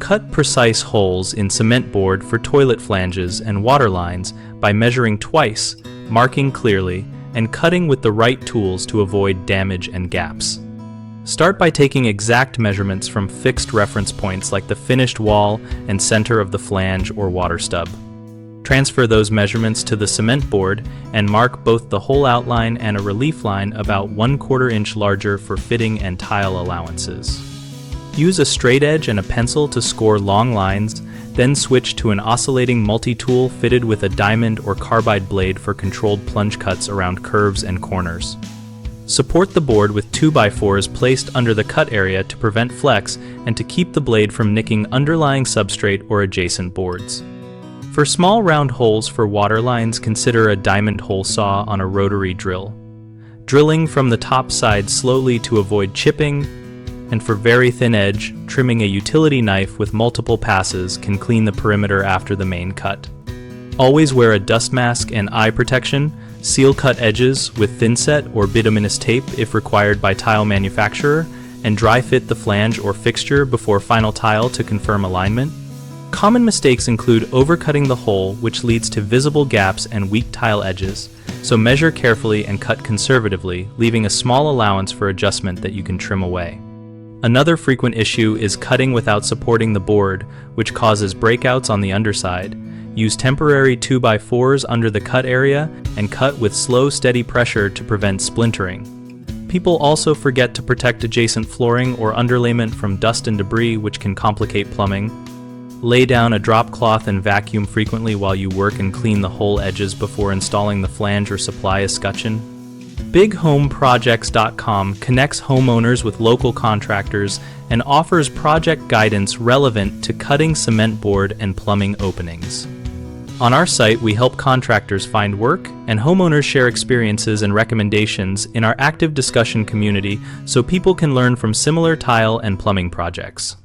Cut precise holes in cement board for toilet flanges and water lines by measuring twice, marking clearly, and cutting with the right tools to avoid damage and gaps. Start by taking exact measurements from fixed reference points like the finished wall and center of the flange or water stub. Transfer those measurements to the cement board and mark both the hole outline and a relief line about 1/4 inch larger for fitting and tile allowances. Use a straight edge and a pencil to score long lines, then switch to an oscillating multi-tool fitted with a diamond or carbide blade for controlled plunge cuts around curves and corners. Support the board with 2x4s placed under the cut area to prevent flex and to keep the blade from nicking underlying substrate or adjacent boards. For small round holes for water lines, consider a diamond hole saw on a rotary drill. Drilling from the top side slowly to avoid chipping, and for very thin edge, trimming a utility knife with multiple passes can clean the perimeter after the main cut. Always wear a dust mask and eye protection. Seal cut edges with thinset or bituminous tape if required by tile manufacturer, and dry fit the flange or fixture before final tile to confirm alignment. Common mistakes include overcutting the hole, which leads to visible gaps and weak tile edges, so measure carefully and cut conservatively, leaving a small allowance for adjustment that you can trim away. Another frequent issue is cutting without supporting the board, which causes breakouts on the underside. Use temporary 2x4s under the cut area and cut with slow, steady pressure to prevent splintering. People also forget to protect adjacent flooring or underlayment from dust and debris, which can complicate plumbing. Lay down a drop cloth and vacuum frequently while you work and clean the hole edges before installing the flange or supply escutcheon. BigHomeProjects.com connects homeowners with local contractors and offers project guidance relevant to cutting cement board and plumbing openings. On our site, we help contractors find work, and homeowners share experiences and recommendations in our active discussion community so people can learn from similar tile and plumbing projects.